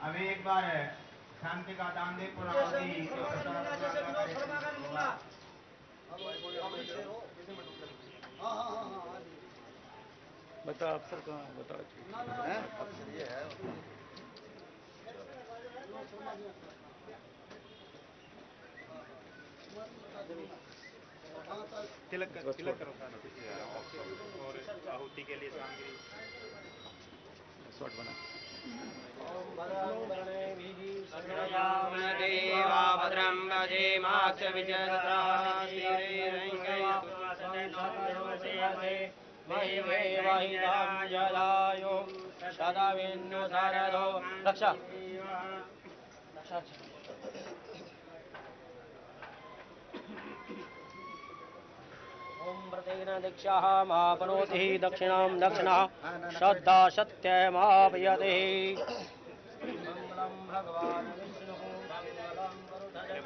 अभी एक बार शांति का दान दे बता अफसर कहाँ बता ये है तिलक करो और आहुति के लिए सामग्री शॉट बना देवा भद्रं भजेमाक्ष जलायो सदा विन्नु सरदो रक्षा ओम प्रत्येन दीक्षाः महापनोति दक्षिणां दक्षिणः श्रद्धा सत्यमापयते मंगलम भगवान विष्णु मंगलम वरुणः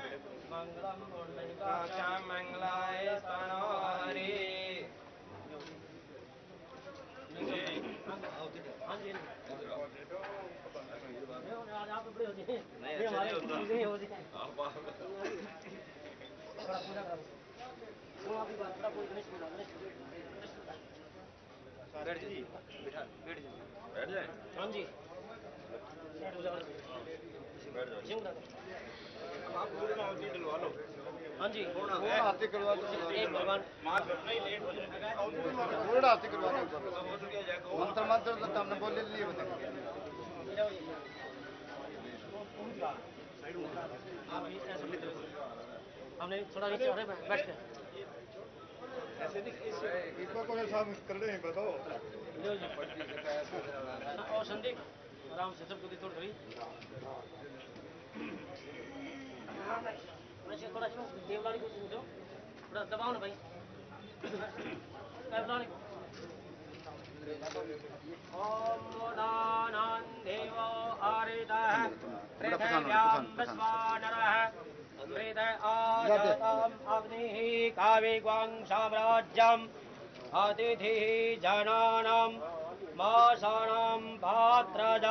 मंगलम पुंडरीकाक्षं मंगलाय स्तनो हरि आप बड़े होते हैं हमारे नहीं होते थोड़ा पूजा करो वो आपकी बात थोड़ा कोई गणेश पूजा बैठ जी बैठ जाए हाँ जी पूजा करो आप पूर्ण आरती दिलवा लो हाँ जी पूर्ण आरती करवा दो एक भगवान पूर्ण आरती करवा दो मंत्र मंत्र तो हमने बोल लिए हमने थोड़ा नीचे बैठ के ऐसे इसको कोई साफ कर रहे हैं बताओ और संदीप आराम से सबको थोड़ी थोड़ी थोड़ा देवलानी को पूछो थोड़ा दबाओ ना भाई देवलानी को ओम दानं देवो आरितः पृथिव्यां विश्वानरः अमृत आजतम् अग्निः काविग्वां साम्राज्यम् अतिथिः जनानां मासानां पात्रजायान्तदेवैकः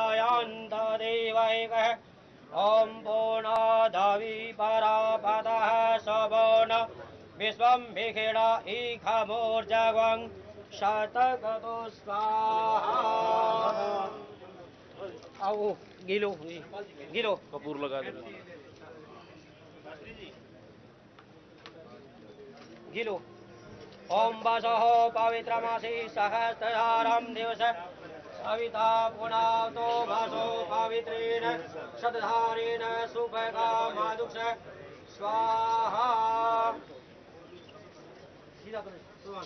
ॐ पूर्णाधावि परापतः सवर्ण विश्वं विखिड ईखमूर्जगं शतगतो स्वाहा आओ गिलो गिलो कपूर लगा दो गिलो ओम वसः पवित्रमासी सहस्रधारं दिवस सविता पुनातो वसो पवित्रेण शतधारेण सुभगामादुष स्वाहा सीधा करो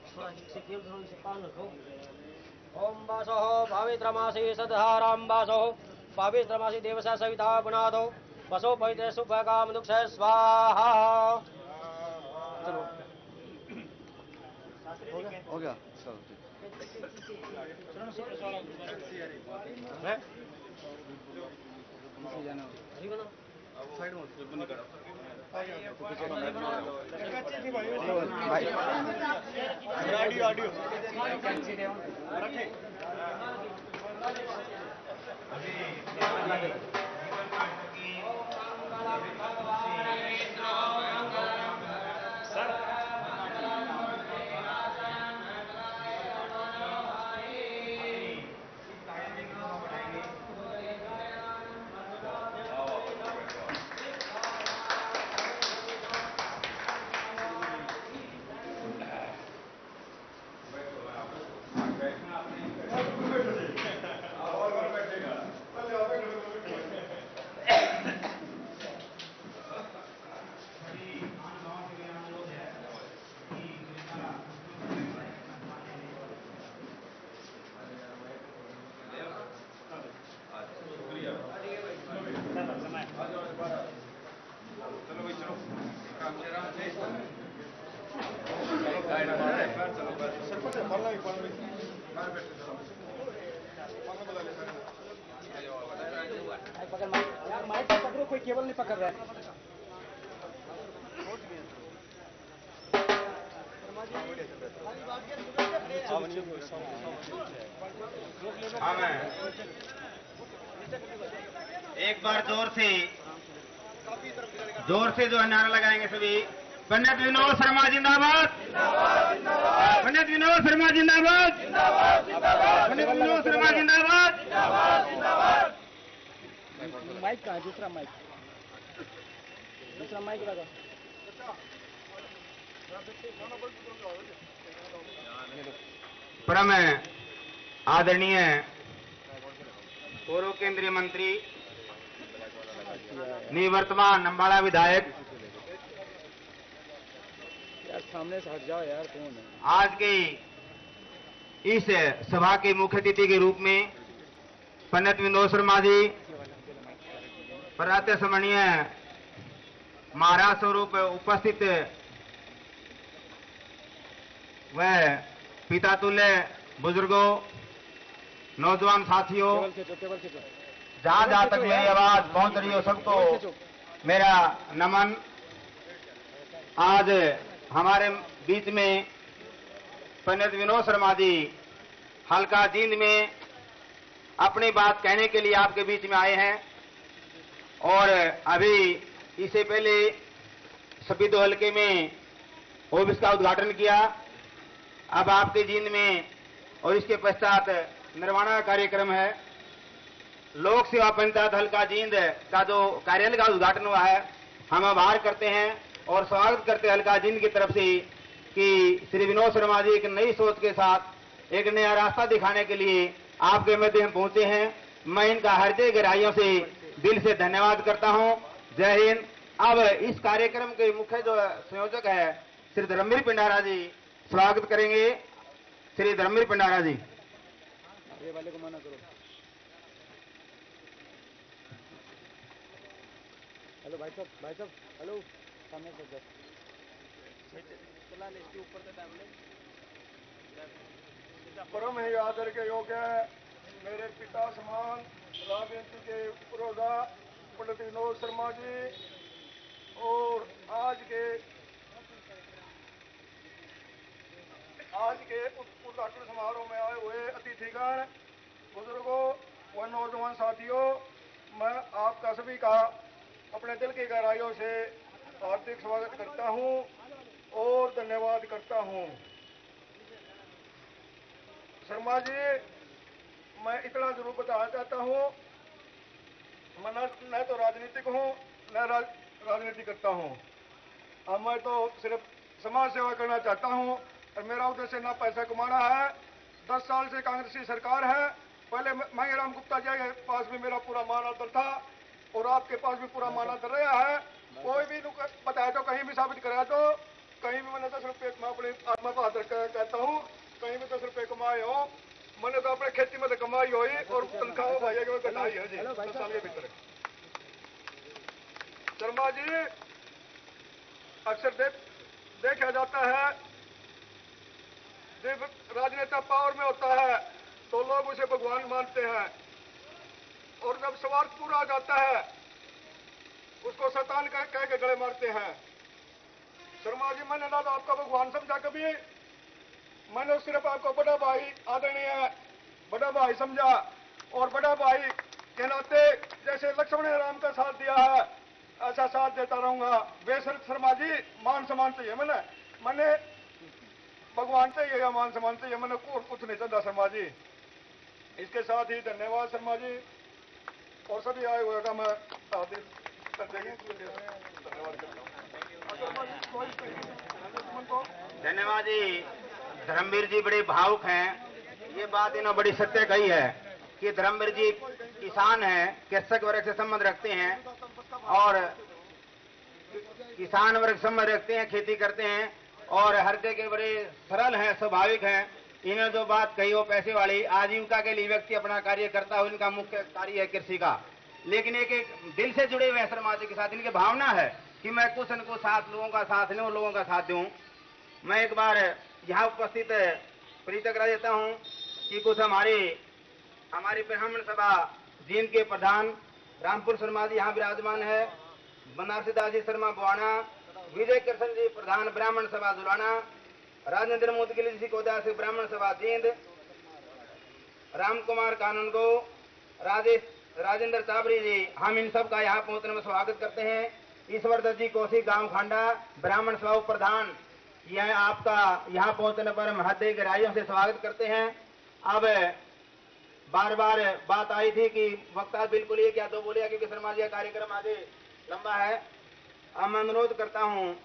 थोड़ा से तेल थोड़ा से पान रखो ओम वसः पवित्रमासी सदधारां वसो पवित्रमासी दिवस सविता पुनातो वसो पवित्र सुभगामादुष स्वाहा चलो हो गया चलो साइड में ऑडियो ऑडियो यार माइक पकड़ो, कोई केबल नहीं पकड़ रहा है। एक बार जोर से जो है नारा लगाएंगे सभी। पंडित विनोद शर्मा जिंदाबाद, पंडित विनोद शर्मा जिंदाबाद, पंडित विनोद शर्मा जिंदाबाद। माइक कहाँ है? दूसरा माइक लगा। परम आदरणीय पूर्व केंद्रीय मंत्री निवर्तमान अम्बाड़ा विधायक, यार सामने से हट जाओ यार, कौन है? आज की इस सभा के मुख्य अतिथि के रूप में पंडित विनोद शर्मा जी, प्रातः सम्मानीय महाराज स्वरूप उपस्थित व पिता तुल्य बुजुर्गों, नौजवान साथियों, जहां जहां तक मेरी आवाज पहुंच रही हो सबको मेरा नमन। आज हमारे बीच में पंडित विनोद शर्मा जी हल्का जींद में अपनी बात कहने के लिए आपके बीच में आए हैं और अभी इससे पहले सभी दो हल्के में ऑफिस का उद्घाटन किया। अब आपके जींद में और इसके पश्चात निर्माणा कार्यक्रम है। लोक सेवा पंचायत हल्का जींद का जो कार्यालय का उद्घाटन हुआ है, हम आभार करते हैं और स्वागत करते हैं हल्का जींद की तरफ से कि श्री विनोद शर्मा जी एक नई सोच के साथ एक नया रास्ता दिखाने के लिए आपके मध्य में पहुंचे हैं। मैं इनका हृदय गहराइयों से दिल से धन्यवाद करता हूं। जय हिंद। अब इस कार्यक्रम के मुख्य जो संयोजक है श्री धर्मवीर पिंडारा जी, स्वागत करेंगे। श्री धर्मवीर पिंडारा जी। ये वाले को मना करो। हेलो भाई साहब, हेलो, सामने से चला ले, इसके ऊपर से दाब ले। परम ही आदर के योग्य मेरे पिता समान राजनीति के पुरोधा पंडित विनोद शर्मा जी और आज के उद्घाटन समारोह में आए हुए अतिथिगण, बुजुर्गों व नौजवान साथियों, मैं आपका सभी का अपने दिल की गहराइयों से हार्दिक स्वागत करता हूं और धन्यवाद करता हूं। शर्मा जी, मैं इतना जरूर बताना चाहता हूं, मैं न तो राजनीतिक हूं न राजनीति करता हूं। अब मैं तो सिर्फ समाज सेवा करना चाहता हूं और मेरा उद्देश्य न पैसा कमाना है। 10 साल से कांग्रेस की सरकार है। पहले मांगेराम गुप्ता जी के पास भी मेरा पूरा मान आदर था और आपके पास भी पूरा मान आदर रहा है। कोई भी बताया तो कहीं भी साबित कराया तो कहीं भी मैंने 10 रुपये, मैं अपनी आत्मा को आदर कहता हूँ, कहीं भी 10 रुपये कमाए हो। मैंने तो अपने खेती में तो कमाई हुई और तनख्वाह भाई की कटाई है जी 10 साल के भीतर। शर्मा जी, अक्सर देखा जाता है जब राजनेता पावर में होता है तो लोग उसे भगवान मानते हैं और जब स्वार्थ पूरा आ जाता है उसको शैतान कह के गले मारते हैं। शर्मा जी, मैंने ना तो आपका भगवान समझा कभी, मैंने सिर्फ आपको बड़ा भाई आदरणीय बड़ा भाई समझा और बड़ा भाई के नाते जैसे लक्ष्मण ने राम का साथ दिया है ऐसा साथ देता रहूंगा। बेशर्त शर्मा जी, मान सम्मान चाहिए, मैंने भगवान चाहिए या मान सम्मान चाहिए, मैंने कुछ नहीं चाहता शर्मा जी। इसके साथ ही धन्यवाद शर्मा जी और सभी आए हुए का मैं धन्यवाद करता हूँ। धन्यवाद जी। धर्मवीर जी बड़े भावुक हैं। ये बात इन्होंने बड़ी सत्य कही है कि धर्मवीर जी किसान हैं, कृषक वर्ग से संबंध रखते हैं और किसान वर्ग संबंध रखते हैं, खेती करते हैं और हृदय के बड़े सरल हैं, स्वाभाविक हैं। इन्होंने जो बात कही वो पैसे वाली, आजीविका के लिए व्यक्ति अपना कार्य करता है, इनका मुख्य कार्य है कृषि का, लेकिन एक दिल से जुड़े हुए समाज के साथ इनकी भावना है कि मैं कुछ लोगों का साथ लूं, लोगों का साथ दूं। मैं एक बार यहाँ उपस्थित परिचय करा देता हूँ कि कुछ हमारी ब्राह्मण सभा जींद के प्रधान रामपुर शर्मा जी यहाँ विराजमान है, बनारसी दास जी शर्मा बुआना, विजय कृष्ण जी प्रधान ब्राह्मण सभा जुलाना, राजेंद्र मोदगिल जी कोदा से ब्राह्मण सभा जींद, राम कुमार कानूनगो, राजेंद्र चाबरी जी, हम इन सब का यहाँ पहुंचने में स्वागत करते हैं। ईश्वर दत्त जी कोसी गांव खांडा ब्राह्मण सभा प्रधान, यह आपका यहाँ पहुंचने पर हम हृदय गहराइयों से स्वागत करते हैं। अब बार बार बात आई थी कि वक्ता बिल्कुल ये क्या दो बोलिया, क्योंकि शर्मा जी का कार्यक्रम आगे लंबा है। अब मैं अनुरोध करता हूँ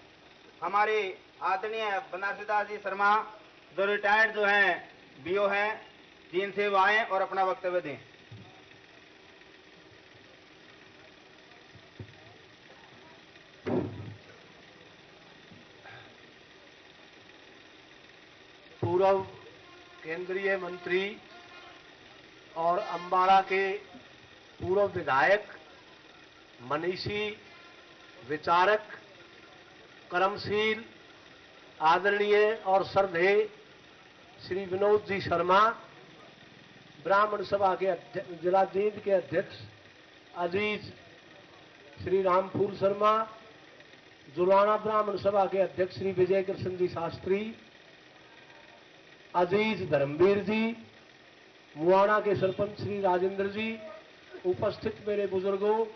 हमारे आदरणीय बनारसी दास जी शर्मा जो रिटायर्ड जो हैं बीओ हैं, जिनसे वो आए और अपना वक्तव्य दें। पूर्व केंद्रीय मंत्री और अंबाला के पूर्व विधायक, मनीषी, विचारक, कर्मशील, आदरणीय और श्रद्धेय श्री विनोद जी शर्मा, ब्राह्मण सभा के जिला जींद के अध्यक्ष अजीज श्री रामफूल शर्मा, जुलाना ब्राह्मण सभा के अध्यक्ष श्री विजय कृष्ण जी शास्त्री, अजीज धर्मवीर जी, मुआना के सरपंच श्री राजेंद्र जी, उपस्थित मेरे बुजुर्गों,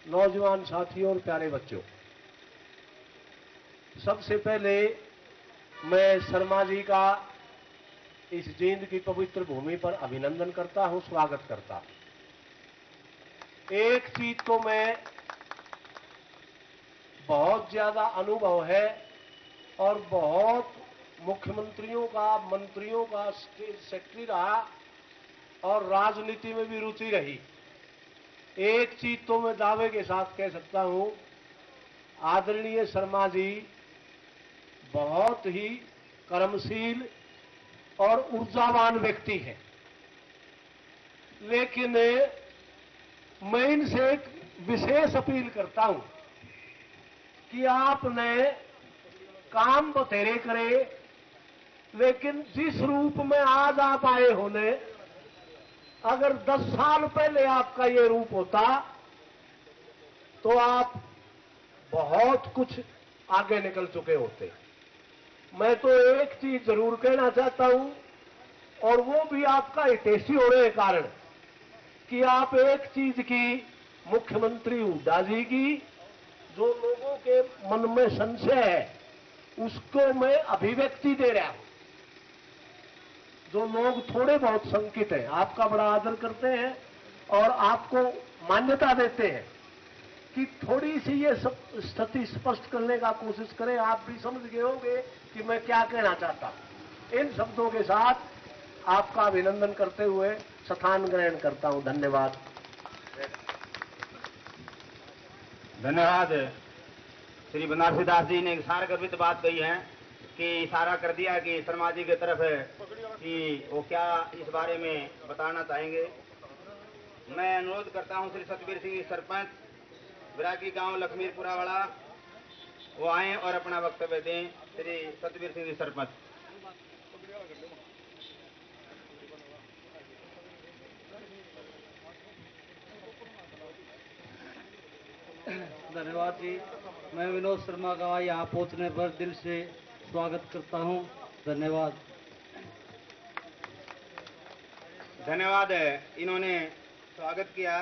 नौजवान साथियों और प्यारे बच्चों, सबसे पहले मैं शर्मा जी का इस जींद की पवित्र भूमि पर अभिनंदन करता हूं, स्वागत करता हूं। एक चीज तो मैं बहुत ज्यादा अनुभव है और बहुत मुख्यमंत्रियों का, मंत्रियों का सेक्रेटरी रहा और राजनीति में भी रुचि रही। एक चीज तो मैं दावे के साथ कह सकता हूं, आदरणीय शर्मा जी बहुत ही कर्मशील और ऊर्जावान व्यक्ति हैं। लेकिन मैं इनसे एक विशेष अपील करता हूं कि आपने काम बतेरे करे, लेकिन जिस रूप में आज आप आए होने, अगर 10 साल पहले आपका ये रूप होता तो आप बहुत कुछ आगे निकल चुके होते। मैं तो एक चीज जरूर कहना चाहता हूं, और वो भी आपका हितैषी होने के कारण, कि आप एक चीज की, मुख्यमंत्री हुड्डा जी की जो लोगों के मन में संशय है उसको मैं अभिव्यक्ति दे रहा हूं। जो लोग थोड़े बहुत शंकित हैं, आपका बड़ा आदर करते हैं और आपको मान्यता देते हैं, कि थोड़ी सी ये स्थिति स्पष्ट करने का कोशिश करें। आप भी समझ गए होंगे कि मैं क्या कहना चाहता हूं। इन शब्दों के साथ आपका अभिनंदन करते हुए स्थान ग्रहण करता हूं। धन्यवाद। धन्यवाद। श्री बनारसी दास जी ने इशारा गर्भित बात कही है कि इशारा कर दिया कि शर्मा जी की तरफ है कि वो क्या इस बारे में बताना चाहेंगे। मैं अनुरोध करता हूं श्री सतबीर सिंह सरपंच विरागी गांव लक्ष्मीपुरा वाला, वो आए और अपना वक्तव्य दें। श्री सतबीर सिंह सरपंच। धन्यवाद जी। मैं विनोद शर्मा का यहाँ पहुँचने पर दिल से स्वागत करता हूँ। धन्यवाद। धन्यवाद। इन्होंने स्वागत किया।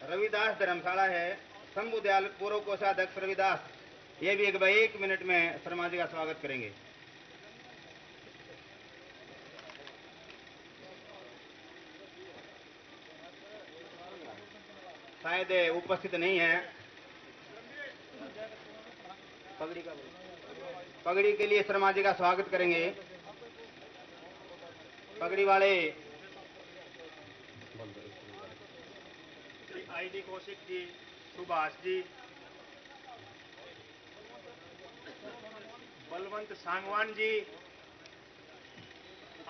रविदास धर्मशाला है, शंभु दयाल पूर्व कोषाध्यक्ष रविदास, ये भी 1 मिनट में शर्मा जी का स्वागत करेंगे। शायद उपस्थित नहीं है। पगड़ी के लिए शर्मा जी का स्वागत करेंगे। पगड़ी वाले आईडी कौशिक जी, सुभाष जी, बलवंत सांगवान जी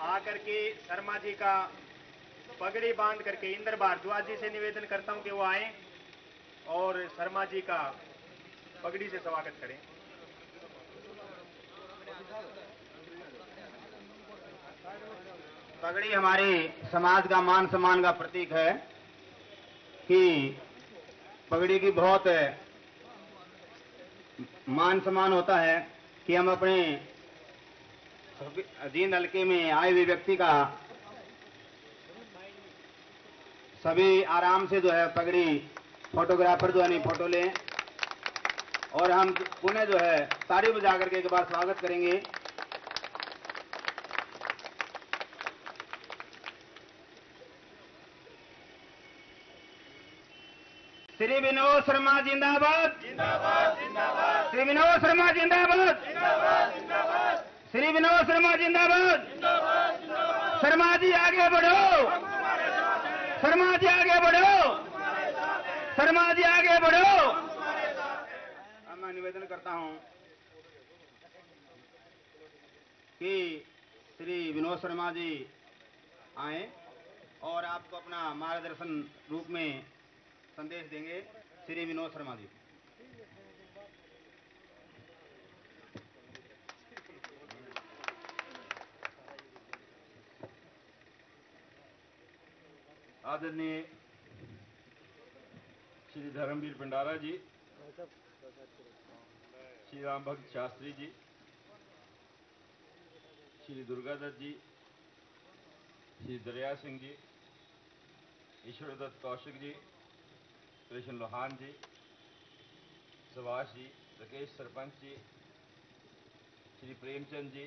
आकर के शर्मा जी का पगड़ी बांध करके, इंद्र भारद्वाज जी से निवेदन करता हूं कि वो आए और शर्मा जी का पगड़ी से स्वागत करें। पगड़ी हमारे समाज का मान सम्मान का प्रतीक है कि पगड़ी की बहुत मान सम्मान होता है कि हम अपने अधीन हल्के में आए हुए व्यक्ति का सभी आराम से जो है पगड़ी फोटोग्राफर जो है नहीं फोटो लें और हम पुनः जो है ताली बजा करके एक बार स्वागत करेंगे। श्री विनोद शर्मा जिंदाबाद जिंदाबाद जिंदाबाद। श्री विनोद शर्मा जिंदाबाद जिंदाबाद जिंदाबाद। श्री विनोद शर्मा जिंदाबाद जिंदाबाद जिंदाबाद। शर्मा जी आगे बढ़ो, शर्मा जी आगे बढ़ो, शर्मा जी आगे बढ़ो। अब मैं निवेदन करता हूं कि श्री विनोद शर्मा जी आए और आपको अपना मार्गदर्शन रूप में संदेश देंगे। श्री विनोद शर्मा जी। आदरणीय श्री धर्मवीर भंडारा जी, श्री राम भक्त शास्त्री जी, श्री दुर्गादत्त जी, श्री दरिया सिंह जी, ईश्वरदत्त कौशिक जी, कृष्ण लोहान जी, सुभाष जी, राकेश सरपंच जी, श्री प्रेमचंद जी,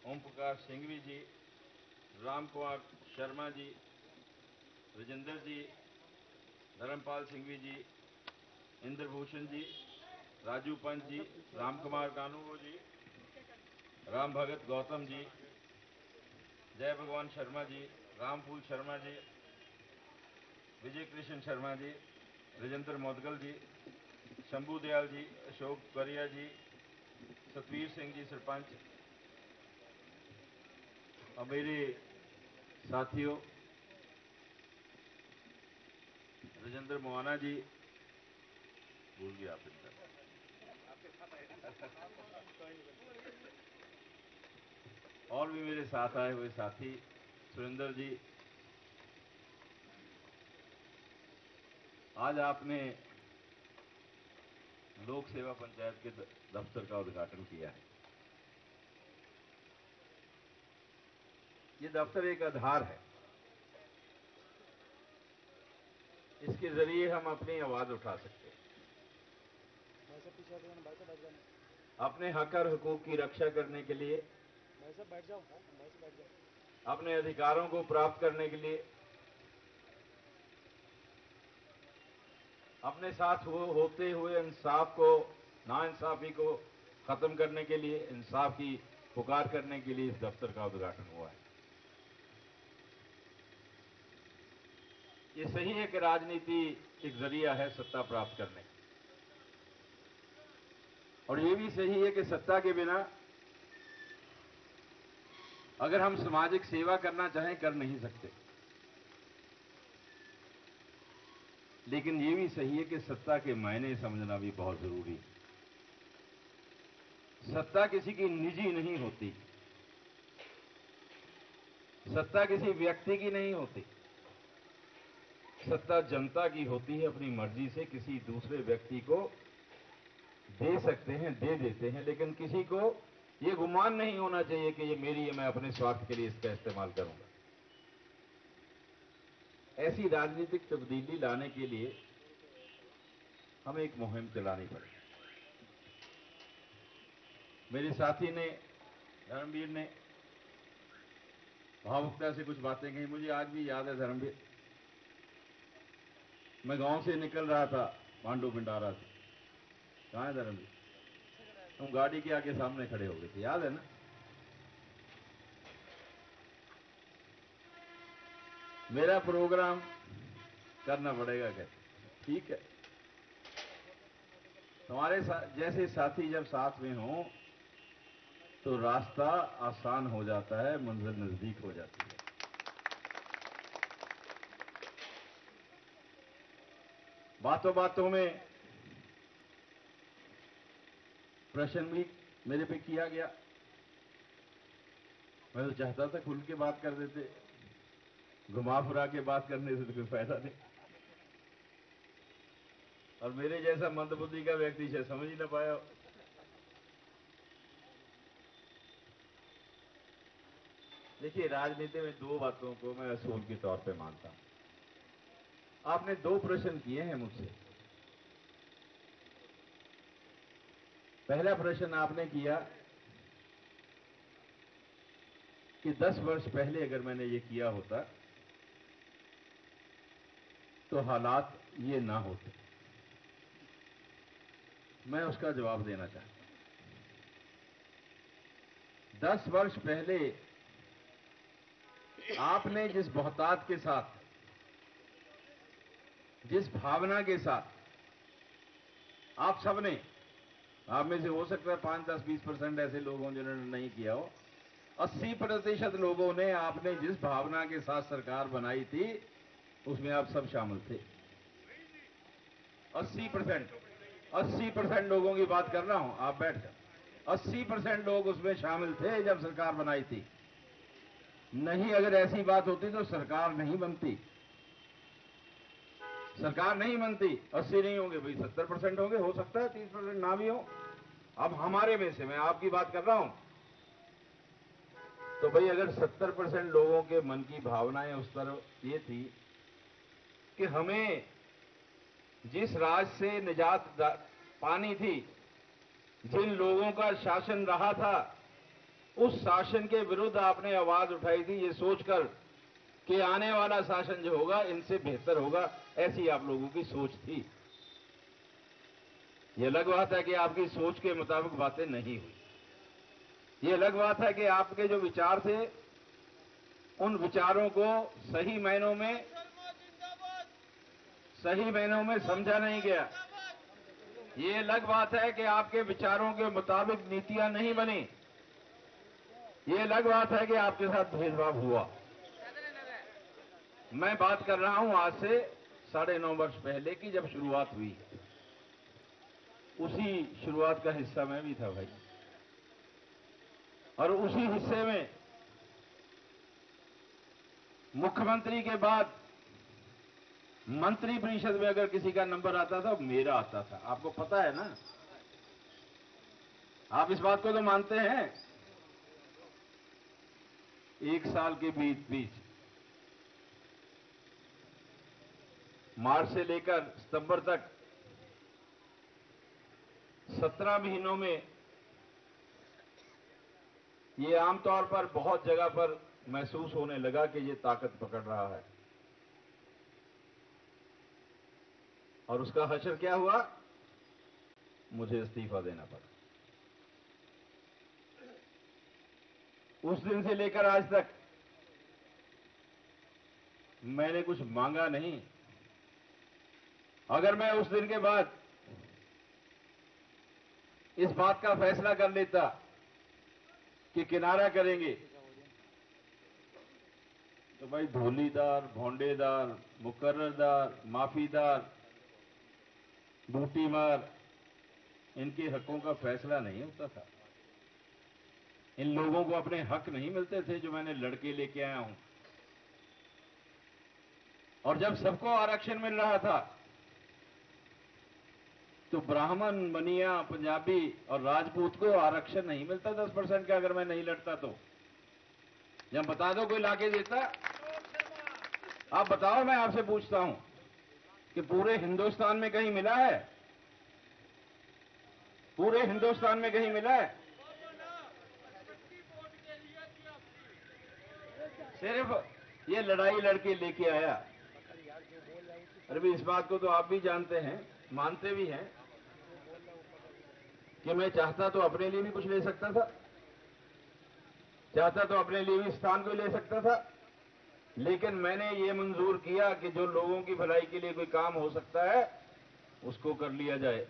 ओम प्रकाश सिंघवी जी, राम कुमार शर्मा जी, राजेंद्र जी, धर्मपाल सिंघवी जी, इंद्रभूषण जी, राजू पंत जी, राम कुमार कानूगो जी, राम भगत गौतम जी, जय भगवान शर्मा जी, रामफूल शर्मा जी, विजय कृष्ण शर्मा जी, राजेंद्र मोदगल जी, शंभू दयाल जी, अशोक गरिया जी, सतवीर सिंह जी सरपंच और मेरे साथियों राजेंद्र मोहाना जी, भूल गया आप इनका, और भी मेरे साथ आए हुए साथी सुरेंद्र जी, आज आपने लोक सेवा पंचायत के दफ्तर का उद्घाटन किया है। ये दफ्तर एक आधार है, इसके जरिए हम अपनी आवाज उठा सकते हैं, अपने हक और हुकूक की रक्षा करने के लिए, अपने अधिकारों को प्राप्त करने के लिए, अपने साथ होते हुए इंसाफ को, नाइंसाफी को खत्म करने के लिए, इंसाफ की पुकार करने के लिए इस दफ्तर का उद्घाटन हुआ है। ये सही है कि राजनीति एक जरिया है सत्ता प्राप्त करने का, और ये भी सही है कि सत्ता के बिना अगर हम सामाजिक सेवा करना चाहें कर नहीं सकते, लेकिन ये भी सही है कि सत्ता के मायने समझना भी बहुत जरूरी है। सत्ता किसी की निजी नहीं होती, सत्ता किसी व्यक्ति की नहीं होती, सत्ता जनता की होती है। अपनी मर्जी से किसी दूसरे व्यक्ति को दे सकते हैं, दे देते हैं, लेकिन किसी को ये गुमान नहीं होना चाहिए कि ये मेरी है, मैं अपने स्वार्थ के लिए इसका इस्तेमाल करूंगा। ऐसी राजनीतिक तब्दीली लाने के लिए हमें एक मुहिम चलानी पड़ेगी। मेरे साथी ने, धर्मवीर ने भावुकता से कुछ बातें कही, मुझे आज भी याद है धर्मवीर, मैं गांव से निकल रहा था पांडु भंडारा से। कहाँ है धर्मवीर? तुम गाड़ी के आगे सामने खड़े हो गए थे, याद है ना? मेरा प्रोग्राम करना पड़ेगा क्या? ठीक है, तुम्हारे जैसे साथी जब साथ में हो तो रास्ता आसान हो जाता है, मंजिल नजदीक हो जाती है। बातों बातों में प्रश्न भी मेरे पे किया गया मैं तो चाहता था खुल के बात कर देते, घुमा फिरा के बात करने से तो कोई फायदा नहीं। और मेरे जैसा मंदबुद्धि का व्यक्ति शायद समझ ही ना पाया हो। देखिए, राजनीति में दो बातों को मैं असूल के तौर पे मानता हूं। आपने दो प्रश्न किए हैं मुझसे। पहला प्रश्न आपने किया कि 10 वर्ष पहले अगर मैंने ये किया होता तो हालात ये ना होते। मैं उसका जवाब देना चाहता हूं। 10 वर्ष पहले आपने जिस बहुतात के साथ, जिस भावना के साथ आप सबने, आप में से हो सकता है 5, 10, 20% ऐसे लोग हों जिन्होंने नहीं किया हो, 80% लोगों ने आपने जिस भावना के साथ सरकार बनाई थी उसमें आप सब शामिल थे। 80% लोगों की बात कर रहा हूं, आप बैठ कर। 80% लोग उसमें शामिल थे जब सरकार बनाई थी। नहीं, अगर ऐसी बात होती तो सरकार नहीं बनती। सरकार नहीं बनती। 80 नहीं होंगे भाई, 70% होंगे, हो सकता है 30% ना भी हो। अब हमारे में से मैं आपकी बात कर रहा हूं, तो भाई अगर 70% लोगों के मन की भावनाएं उस तरफ ये थी कि हमें जिस राज से निजात पानी थी, जिन लोगों का शासन रहा था, उस शासन के विरुद्ध आपने आवाज उठाई थी ये सोचकर कि आने वाला शासन जो होगा इनसे बेहतर होगा, ऐसी आप लोगों की सोच थी। यह अलग बात है कि आपकी सोच के मुताबिक बातें नहीं हुई। यह अलग बात है कि आपके जो विचार थे उन विचारों को सही मायनों में समझा नहीं गया। ये अलग बात है कि आपके विचारों के मुताबिक नीतियां नहीं बनी। ये अलग बात है कि आपके साथ भेदभाव हुआ। मैं बात कर रहा हूं आज से 9.5 वर्ष पहले की, जब शुरुआत हुई। उसी शुरुआत का हिस्सा मैं भी था भाई, और उसी हिस्से में मुख्यमंत्री के बाद मंत्री परिषद में अगर किसी का नंबर आता था, मेरा आता था। आपको पता है ना? आप इस बात को तो मानते हैं। 1 साल के बीच मार्च से लेकर सितंबर तक 17 महीनों में ये आमतौर पर बहुत जगह पर महसूस होने लगा कि ये ताकत पकड़ रहा है। और उसका हश्र क्या हुआ? मुझे इस्तीफा देना पड़ा। उस दिन से लेकर आज तक मैंने कुछ मांगा नहीं। अगर मैं उस दिन के बाद इस बात का फैसला कर लेता कि किनारा करेंगे, तो भाई धोलीदार, भोंडेदार, मुकर्ररदार, माफीदार, बूटीमार, इनके हकों का फैसला नहीं होता था। इन लोगों को अपने हक नहीं मिलते थे जो मैंने लड़के लेके आया हूं। और जब सबको आरक्षण मिल रहा था तो ब्राह्मण, बनिया, पंजाबी और राजपूत को आरक्षण नहीं मिलता 10% का। अगर मैं नहीं लड़ता तो जब बता दो कोई लाके देता। आप बताओ, मैं आपसे पूछता हूं कि पूरे हिंदुस्तान में कहीं मिला है? पूरे हिंदुस्तान में कहीं मिला है? सिर्फ ये लड़ाई लड़के लेके आया। अरे इस बात को तो आप भी जानते हैं, मानते भी हैं कि मैं चाहता तो अपने लिए भी कुछ ले सकता था, चाहता तो अपने लिए भी स्थान को ले सकता था, लेकिन मैंने ये मंजूर किया कि जो लोगों की भलाई के लिए कोई काम हो सकता है उसको कर लिया जाए।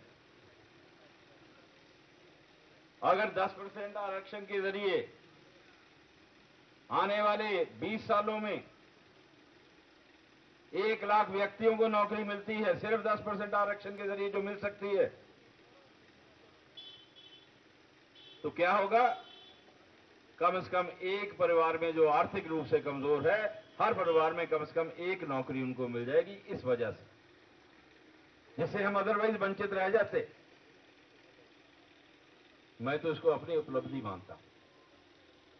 अगर 10% आरक्षण के जरिए आने वाले 20 सालों में 1 लाख व्यक्तियों को नौकरी मिलती है, सिर्फ 10% आरक्षण के जरिए जो मिल सकती है, तो क्या होगा? कम से कम एक परिवार में जो आर्थिक रूप से कमजोर है, हर परिवार में कम से कम एक नौकरी उनको मिल जाएगी इस वजह से, जिससे हम अदरवाइज वंचित रह जाते। मैं तो इसको अपनी उपलब्धि मानता हूं।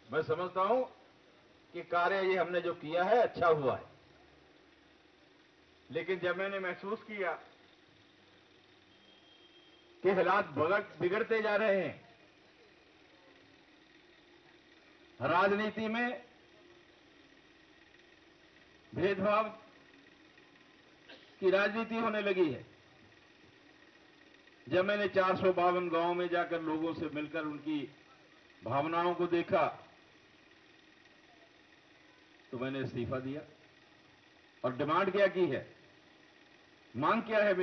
मैं समझता हूं कि कार्य ये हमने जो किया है अच्छा हुआ है, लेकिन जब मैंने महसूस किया कि हालात बिगड़ते जा रहे हैं, राजनीति में भेदभाव की राजनीति होने लगी है, जब मैंने 452 गांव में जाकर लोगों से मिलकर उनकी भावनाओं को देखा, तो मैंने इस्तीफा दिया और डिमांड क्या की है। मांग क्या है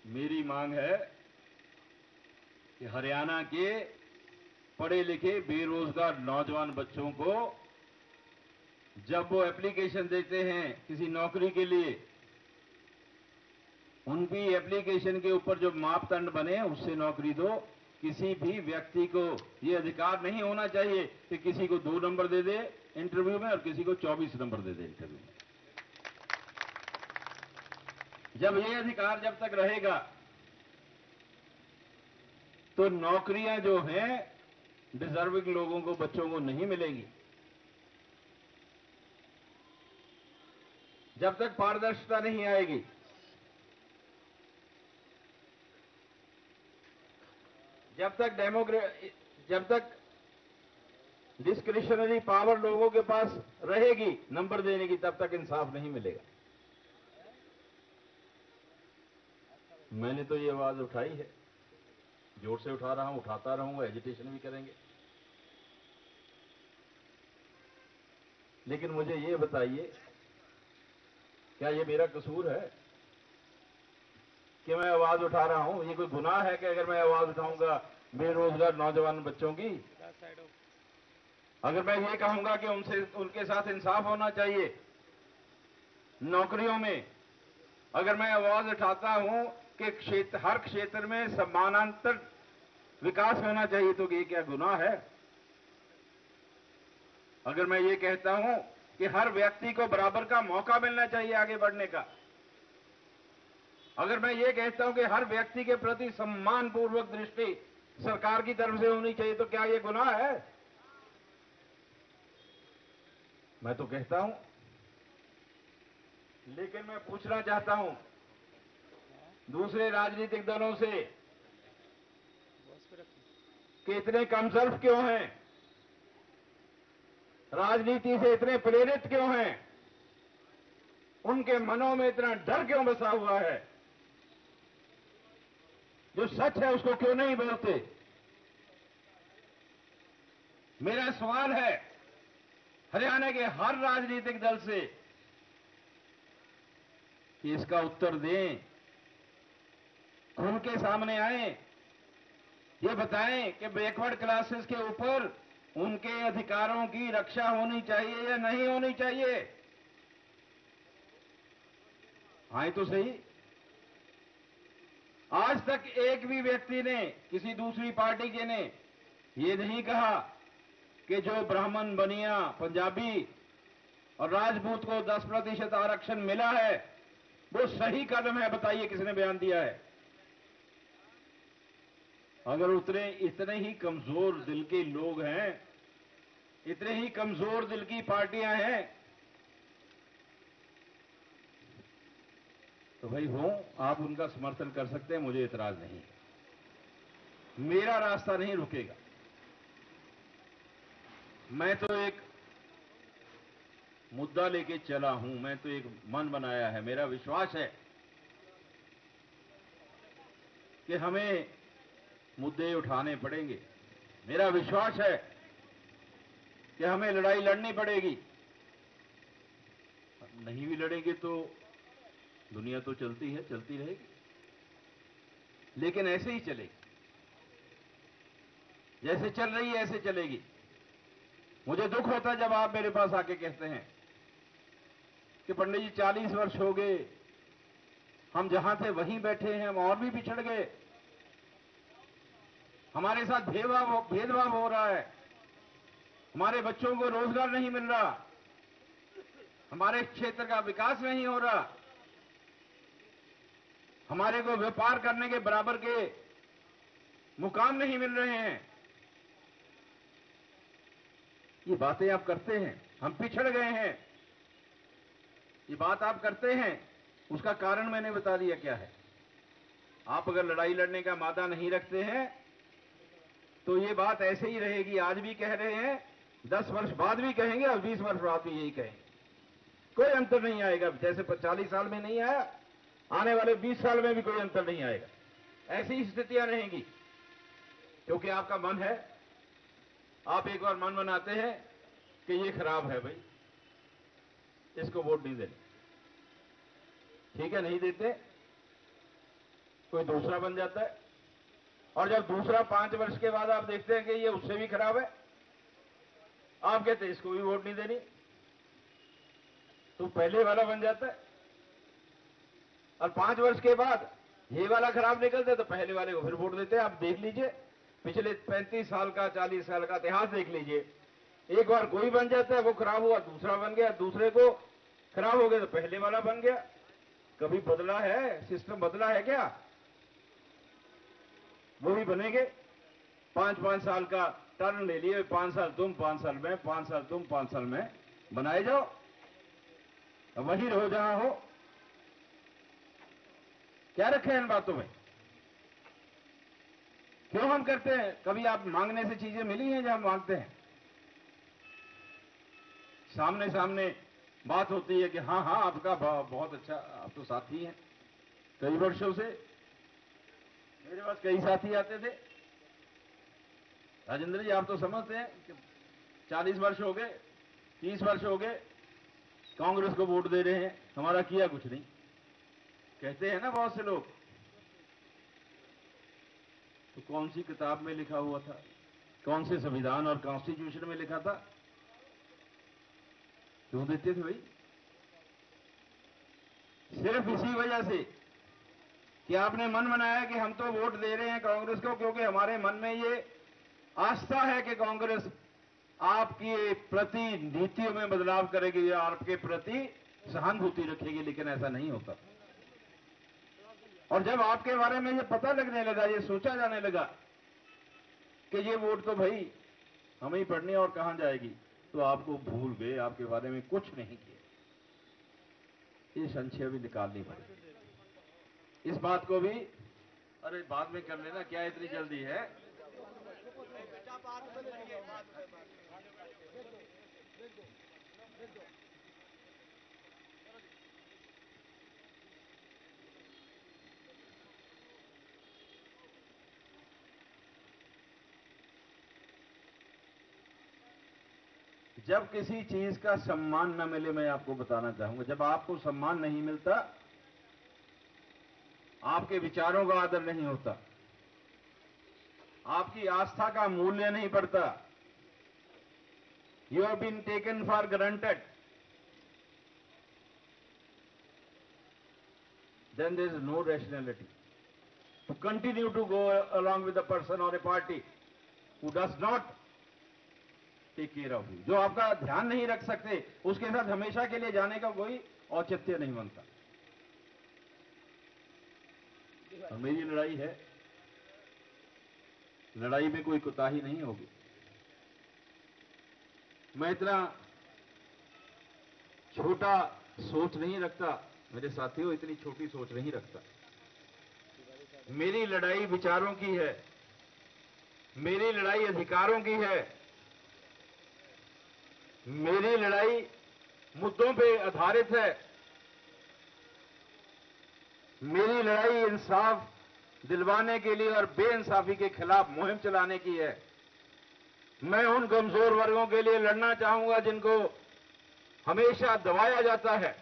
मेरी मांग है कि हरियाणा के पढ़े लिखे बेरोजगार नौजवान बच्चों को जब वो एप्लीकेशन देते हैं किसी नौकरी के लिए, उनकी एप्लीकेशन के ऊपर जो मापदंड बने उससे नौकरी दो। किसी भी व्यक्ति को ये अधिकार नहीं होना चाहिए कि किसी को 2 नंबर दे दे इंटरव्यू में और किसी को 24 नंबर दे दे इंटरव्यू में। जब ये अधिकार जब तक रहेगा तो नौकरियां जो हैं डिजर्विंग लोगों को, बच्चों को नहीं मिलेंगी। जब तक पारदर्शिता नहीं आएगी, जब तक डिस्क्रिशनरी पावर लोगों के पास रहेगी नंबर देने की, तब तक इंसाफ नहीं मिलेगा। मैंने तो ये आवाज उठाई है, जोर से उठा रहा हूं, उठाता रहूंगा, एजिटेशन भी करेंगे। लेकिन मुझे ये बताइए, क्या ये मेरा कसूर है कि मैं आवाज उठा रहा हूं? ये कोई गुनाह है कि अगर मैं आवाज उठाऊंगा बेरोजगार नौजवान बच्चों की? अगर मैं ये कहूंगा कि उनके साथ इंसाफ होना चाहिए नौकरियों में, अगर मैं आवाज उठाता हूं कि हर क्षेत्र में समानांतर विकास होना चाहिए, तो ये क्या गुनाह है? अगर मैं ये कहता हूं कि हर व्यक्ति को बराबर का मौका मिलना चाहिए आगे बढ़ने का, अगर मैं ये कहता हूं कि हर व्यक्ति के प्रति सम्मान पूर्वक दृष्टि सरकार की तरफ से होनी चाहिए, तो क्या ये गुनाह है? मैं तो कहता हूं। लेकिन मैं पूछना चाहता हूं दूसरे राजनीतिक दलों से कि इतने कमजोर क्यों हैं, राजनीति से इतने प्रेरित क्यों हैं, उनके मनों में इतना डर क्यों बसा हुआ है, जो सच है उसको क्यों नहीं बोलते? मेरा सवाल है हरियाणा के हर राजनीतिक दल से कि इसका उत्तर दें, उनके सामने आए, ये बताएं कि बैकवर्ड क्लासेस के ऊपर उनके अधिकारों की रक्षा होनी चाहिए या नहीं होनी चाहिए। आए तो सही। आज तक एक भी व्यक्ति ने, किसी दूसरी पार्टी के ने ये नहीं कहा कि जो ब्राह्मण, बनिया, पंजाबी और राजपूत को 10% आरक्षण मिला है वो सही कदम है। बताइए किसने बयान दिया है? अगर इतने ही कमजोर दिल के लोग हैं, इतने ही कमजोर दिल की पार्टियां हैं, तो भाई आप उनका समर्थन कर सकते हैं, मुझे इतराज नहीं। मेरा रास्ता नहीं रुकेगा। मैं तो एक मुद्दा लेके चला हूं, मैं तो एक मन बनाया है। मेरा विश्वास है कि हमें मुद्दे उठाने पड़ेंगे। मेरा विश्वास है कि हमें लड़ाई लड़नी पड़ेगी। नहीं भी लड़ेंगे तो दुनिया तो चलती है, चलती रहेगी, लेकिन ऐसे ही चलेगी, जैसे चल रही है ऐसे चलेगी। मुझे दुख होता है जब आप मेरे पास आके कहते हैं कि पंडित जी 40 वर्ष हो गए, हम जहां थे वहीं बैठे हैं, हम और भी पिछड़ गए, हमारे साथ भेदभाव हो रहा है, हमारे बच्चों को रोजगार नहीं मिल रहा, हमारे क्षेत्र का विकास नहीं हो रहा, हमारे को व्यापार करने के बराबर के मुकाम नहीं मिल रहे हैं। ये बातें आप करते हैं, हम पिछड़ गए हैं, ये बात आप करते हैं। उसका कारण मैंने बता दिया क्या है। आप अगर लड़ाई लड़ने का मादा नहीं रखते हैं तो ये बात ऐसे ही रहेगी। आज भी कह रहे हैं, 10 वर्ष बाद भी कहेंगे और 20 वर्ष बाद भी यही कहेंगे। कोई अंतर नहीं आएगा। जैसे 40 साल में नहीं आया, आने वाले 20 साल में भी कोई अंतर नहीं आएगा। ऐसी स्थितियां रहेंगी क्योंकि आपका मन है, आप एक बार मन बनाते हैं कि ये खराब है भाई, इसको वोट नहीं देने, ठीक है, नहीं देते, कोई दूसरा बन जाता है। और जब दूसरा 5 वर्ष के बाद आप देखते हैं कि ये उससे भी खराब है, आप कहते हैं इसको भी वोट नहीं देनी, तो पहले वाला बन जाता है। और 5 वर्ष के बाद ये वाला खराब निकलता है तो पहले वाले को फिर वोट देते हैं। आप देख लीजिए, पिछले 35 साल का 40 साल का इतिहास देख लीजिए। एक बार कोई बन जाता है, वो खराब हुआ, दूसरा बन गया, दूसरे को खराब हो गया तो पहले वाला बन गया। कभी बदला है? सिस्टम बदला है क्या? वो भी बनेंगे। 5-5 साल का टर्न ले लिए, 5 साल तुम, 5 साल में, 5 साल तुम, 5 साल में बनाए जाओ, वही रहो जहां हो। क्या रखे इन बातों में? क्यों हम करते हैं? कभी आप मांगने से चीजें मिली हैं जो हम मांगते हैं? सामने सामने बात होती है कि हाँ हाँ आपका बहुत अच्छा, आप तो साथी हैं कई वर्षों से। मेरे पास कई साथी आते थे, राजेंद्र जी आप तो समझते हैं कि 40 वर्ष हो गए, 30 वर्ष हो गए कांग्रेस को वोट दे रहे हैं, हमारा किया कुछ नहीं, कहते हैं ना बहुत से लोग। तो कौन सी किताब में लिखा हुआ था, कौन से संविधान और कॉन्स्टिट्यूशन में लिखा था? क्यों देते थे भाई? सिर्फ इसी वजह से कि आपने मन बनाया कि हम तो वोट दे रहे हैं कांग्रेस को क्योंकि हमारे मन में ये आस्था है कि कांग्रेस आपकी प्रति नीतियों में बदलाव करेगी या आपके प्रति सहानुभूति रखेगी। लेकिन ऐसा नहीं होता। और जब आपके बारे में ये पता लगने लगा, ये सोचा जाने लगा कि ये वोट तो भाई हमें ही पड़नी और कहां जाएगी, तो आपको भूल गए, आपके बारे में कुछ नहीं किया। ये संशय भी निकालनी पड़ेगी। इस बात को भी अरे बाद में कर लेना, क्या इतनी जल्दी है? जब किसी चीज का सम्मान न मिले, मैं आपको बताना चाहूंगा, जब आपको सम्मान नहीं मिलता, आपके विचारों का आदर नहीं होता, आपकी आस्था का मूल्य नहीं पड़ता, you have been taken for granted, then there is no rationality to continue to go along with a person or a party who does not take care of you। जो आपका ध्यान नहीं रख सकते, उसके साथ हमेशा के लिए जाने का कोई औचित्य नहीं बनता। और मेरी लड़ाई है, लड़ाई में कोई कोताही नहीं होगी। मैं इतना छोटा सोच नहीं रखता, मेरे साथियों इतनी छोटी सोच नहीं रखता। मेरी लड़ाई विचारों की है, मेरी लड़ाई अधिकारों की है, मेरी लड़ाई मुद्दों पे आधारित है, मेरी लड़ाई इंसाफ दिलवाने के लिए और बेइंसाफी के खिलाफ मुहिम चलाने की है। मैं उन कमजोर वर्गों के लिए लड़ना चाहूंगा जिनको हमेशा दबाया जाता है।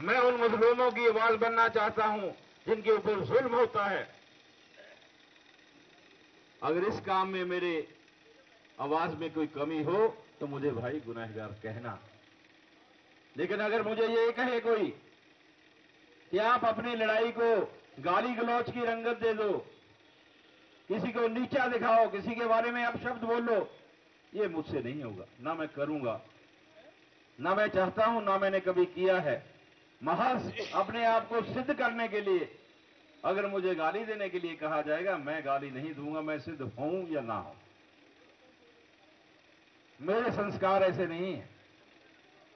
मैं उन मजलूमों की आवाज बनना चाहता हूं जिनके ऊपर जुल्म होता है। अगर इस काम में मेरे आवाज में कोई कमी हो तो मुझे भाई गुनहगार कहना। लेकिन अगर मुझे ये कहे कोई कि आप अपनी लड़ाई को गाली गलौज की रंगत दे दो, किसी को नीचा दिखाओ, किसी के बारे में अपशब्द बोलो, ये मुझसे नहीं होगा, ना मैं करूंगा, ना मैं चाहता हूं, ना मैंने कभी किया है। महज अपने आप को सिद्ध करने के लिए अगर मुझे गाली देने के लिए कहा जाएगा, मैं गाली नहीं दूंगा, मैं सिद्ध हूं या ना हूं। मेरे संस्कार ऐसे नहीं हैं,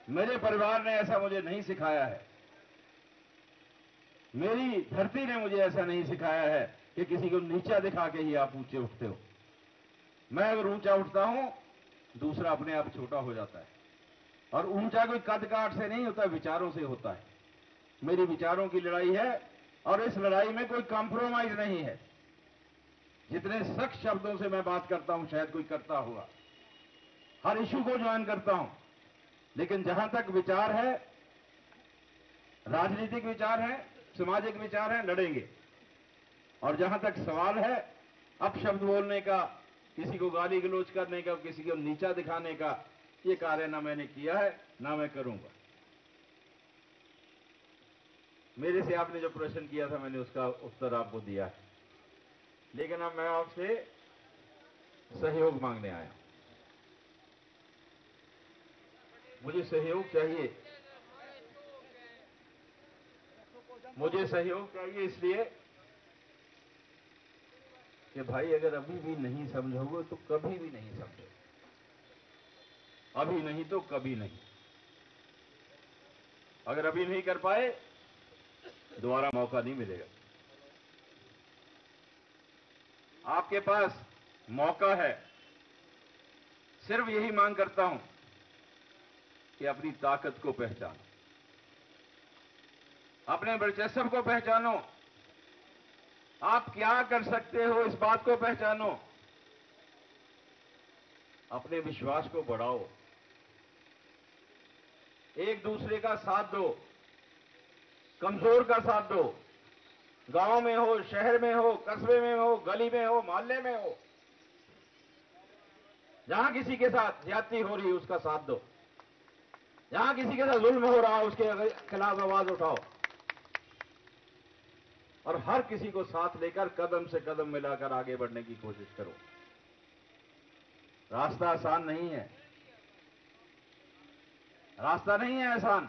मेरे परिवार ने ऐसा मुझे नहीं सिखाया है, मेरी धरती ने मुझे ऐसा नहीं सिखाया है कि किसी को नीचा दिखा के ही आप ऊंचे उठते हो। मैं अगर ऊंचा उठता हूं, दूसरा अपने आप छोटा हो जाता है। और ऊंचा कोई कद काठ से नहीं होता, विचारों से होता है। मेरी विचारों की लड़ाई है और इस लड़ाई में कोई कॉम्प्रोमाइज नहीं है। जितने सख्त शब्दों से मैं बात करता हूं शायद कोई करता होगा, हर इशू को ज्वाइन करता हूं, लेकिन जहां तक विचार है, राजनीतिक विचार है, सामाजिक विचार है, लड़ेंगे। और जहां तक सवाल है अपशब्द बोलने का, किसी को गाली गलौज करने का, किसी को नीचा दिखाने का, ये कार्य ना मैंने किया है, ना मैं करूंगा। मेरे से आपने जो प्रश्न किया था, मैंने उसका उत्तर आपको दिया है, लेकिन अब मैं आपसे सहयोग मांगने आया। मुझे सहयोग चाहिए, मुझे सहयोग चाहिए इसलिए कि भाई अगर अभी भी नहीं समझोगे तो कभी भी नहीं समझोगे, अभी नहीं तो कभी नहीं। अगर अभी नहीं कर पाए दोबारा मौका नहीं मिलेगा। आपके पास मौका है, सिर्फ यही मांग करता हूं कि अपनी ताकत को पहचानो, अपने वर्चस्व को पहचानो, आप क्या कर सकते हो इस बात को पहचानो, अपने विश्वास को बढ़ाओ, एक दूसरे का साथ दो, कमजोर का साथ दो। गांव में हो, शहर में हो, कस्बे में हो, गली में हो, मोहल्ले में हो, जहां किसी के साथ ज्यादती हो रही है उसका साथ दो, जहां किसी के साथ जुल्म हो रहा है उसके खिलाफ आवाज उठाओ, और हर किसी को साथ लेकर कदम से कदम मिलाकर आगे बढ़ने की कोशिश करो। रास्ता आसान नहीं है, रास्ता नहीं है आसान,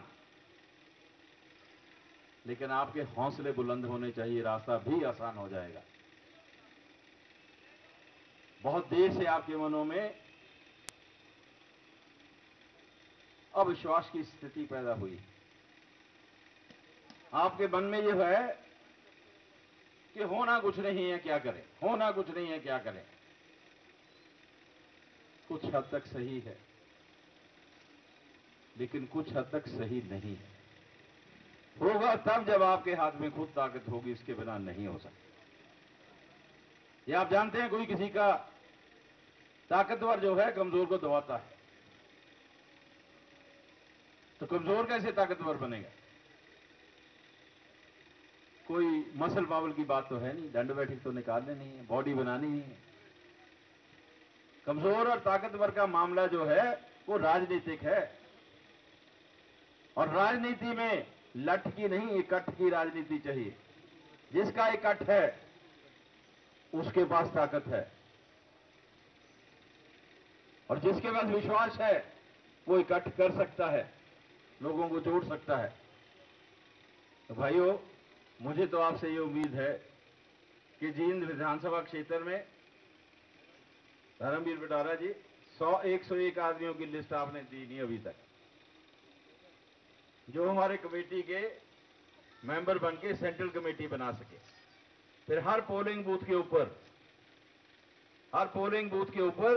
लेकिन आपके हौसले बुलंद होने चाहिए, रास्ता भी आसान हो जाएगा। बहुत देर से आपके मनों में अविश्वास की स्थिति पैदा हुई। आपके मन में यह है कि होना कुछ नहीं है, क्या करें, होना कुछ नहीं है, क्या करें। कुछ हद तक सही है, लेकिन कुछ हद तक सही नहीं है। होगा तब जब आपके हाथ में खुद ताकत होगी, इसके बिना नहीं हो सकता। ये आप जानते हैं, कोई किसी का ताकतवर जो है कमजोर को दबाता है, तो कमजोर कैसे ताकतवर बनेगा? कोई मसल पावर की बात तो है नहीं, दंड बैठक तो निकालने नहीं है, बॉडी बनानी नहीं है। कमजोर और ताकतवर का मामला जो है वो राजनीतिक है, और राजनीति में लठ की नहीं, इकट्ठ की राजनीति चाहिए। जिसका इकट्ठ है उसके पास ताकत है, और जिसके पास विश्वास है वो इकट्ठ कर सकता है, लोगों को जोड़ सकता है। तो भाइयों, मुझे तो आपसे ये उम्मीद है कि जींद विधानसभा क्षेत्र में धर्मवीर पिटारा जी 101 आदमियों की लिस्ट आपने दी नहीं अभी तक, जो हमारे कमेटी के मेंबर बन के सेंट्रल कमेटी बना सके। फिर हर पोलिंग बूथ के ऊपर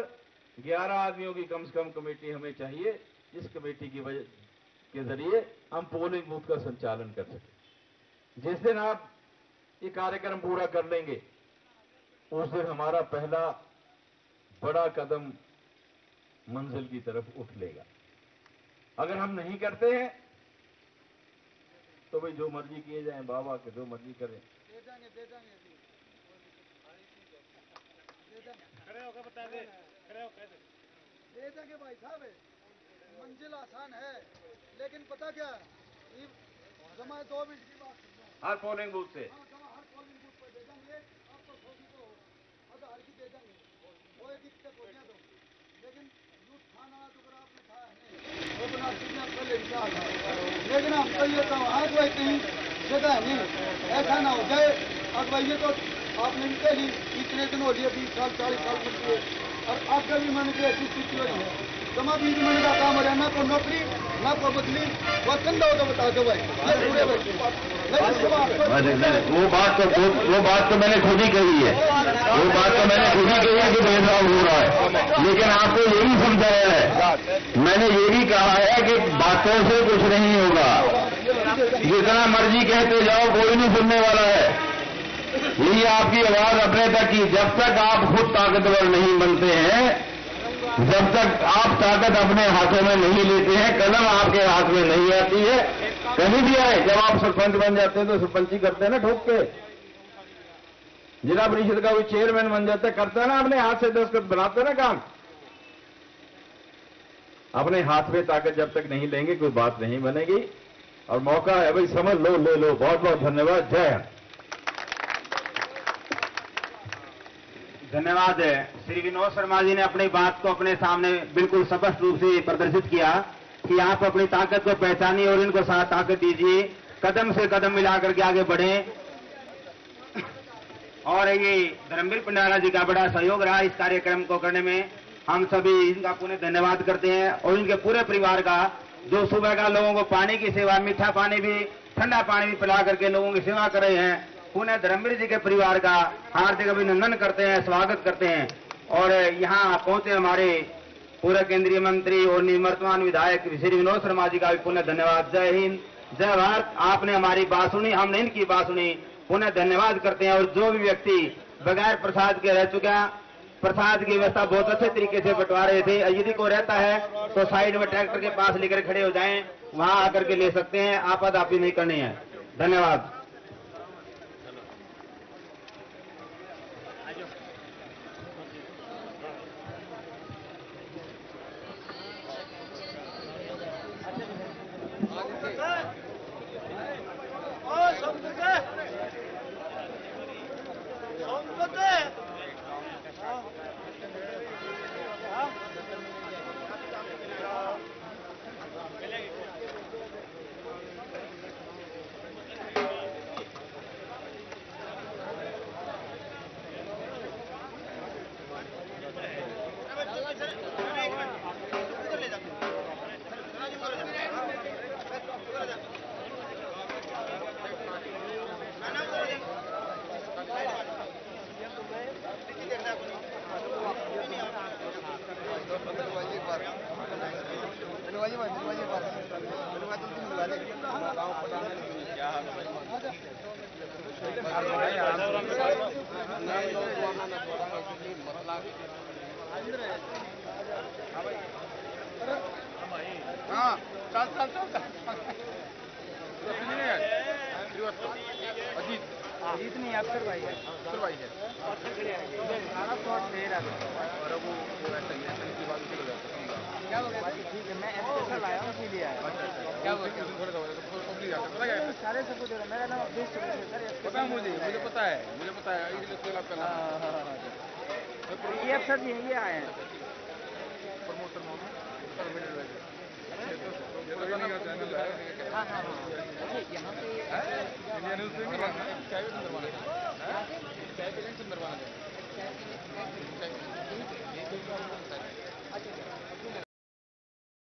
11 आदमियों की कम से कम कमेटी हमें चाहिए, जिस कमेटी की वजह के जरिए हम पोलिंग बूथ का संचालन कर सकें। जिस दिन आप ये कार्यक्रम पूरा कर लेंगे, उस दिन हमारा पहला बड़ा कदम मंजिल की तरफ उठ लेगा। अगर हम नहीं करते हैं तो भाई जो मर्जी किए जाएं, बाबा के जो मर्जी करें। खड़े होकर बता दे, खड़े होकर दे देंगे भाई साहब। मंजिल आसान है, लेकिन पता क्या, ये जमा 2 मिनट की बात। हर पोलिंग बूथ से हर पोलिंग बूथ पर दे देंगे आपको, 100 तो लेकिन हम तो ये तो आज भाई कहीं जगह नहीं, ऐसा ना हो जाए। अब भाई ये तो आपने इनके लिए इतने दिन हो लिए 20 साल 40 साल कर दिए, और आपका भी मन की ऐसी स्थिति हो रही है, जमा 20 महीने का काम हो रहा है, ना कोई नौकरी ना कोई बदली, वो चंदा हो तो बता दो भाई, ये पूरे बच्चे। वो बात तो मैंने खुद ही कही है, वो बात तो मैंने खुद ही कही है कि भेदभाव हो रहा है, लेकिन आपको ये भी समझाया है, मैंने ये भी कहा है कि बातों से कुछ नहीं होगा, जितना मर्जी कहते जाओ कोई नहीं सुनने वाला है। यही आपकी आवाज अपने तक की, जब तक आप खुद ताकतवर नहीं बनते हैं, जब तक आप ताकत अपने हाथों में नहीं लेते हैं, कलम आपके हाथ में नहीं आती है, कहीं भी आए। जब आप सरपंच बन जाते हैं तो सरपंची करते हैं ना ठोक के, जिला परिषद का कोई चेयरमैन बन जाता है, करता है ना अपने हाथ से, दस्तखत बनाते ना काम। अपने हाथ में ताकत जब तक नहीं लेंगे कोई बात नहीं बनेगी, और मौका है भाई, समझ लो, ले लो। बहुत बहुत धन्यवाद। जय हिंद। धन्यवाद। श्री विनोद शर्मा जी ने अपनी बात को अपने सामने बिल्कुल स्पष्ट रूप से प्रदर्शित किया कि आप अपनी ताकत को पहचानिए और इनको साथ ताकत दीजिए, कदम से कदम मिलाकर के आगे बढ़ें। और ये धर्मवीर पंडारा जी का बड़ा सहयोग रहा इस कार्यक्रम को करने में, हम सभी इनका पुनः धन्यवाद करते हैं, और इनके पूरे परिवार का, जो सुबह का लोगों को पानी की सेवा, मीठा पानी भी, ठंडा पानी भी पिला करके लोगों की सेवा कर रहे हैं। पुनः धर्मवीर जी के परिवार का हार्दिक अभिनंदन करते हैं, स्वागत करते हैं। और यहाँ पहुंचे हमारे पूर्व केंद्रीय मंत्री और निवर्तमान विधायक श्री विनोद शर्मा जी का भी पुनः धन्यवाद। जय हिंद, जय भारत। आपने हमारी बात सुनी, हमने इनकी बात सुनी, पुनः धन्यवाद करते हैं। और जो भी व्यक्ति बगैर प्रसाद के रह चुका, प्रसाद की व्यवस्था बहुत अच्छे तरीके से बंटवा रहे थे। यदि को रहता है तो साइड में ट्रैक्टर के पास लेकर खड़े हो जाएं, वहां आकर के ले सकते हैं, आपाधापी नहीं करनी है। धन्यवाद। अजीत नहीं, अक्षर भाई है, अक्षर भाई है। सारा शॉट दे रहा था और वो ऐसा ही है, इनकी बात उसी को जाता है। क्या हो गया? ठीक है, मैं स्पेशल आया हूँ, इसीलिए आया। क्या हो गया? थोड़ा सा पब्लिक आता पता क्या? सारे सबको दे रहा, मेरा नाम अभिषेक सर, पता है मुझे पता है, इसलिए आपका नाम। ये अक्षर जी ये आए हैं प्रमोटर में, चैनल है। हाँ, यहाँ पे इंडिया न्यूज़ पे भी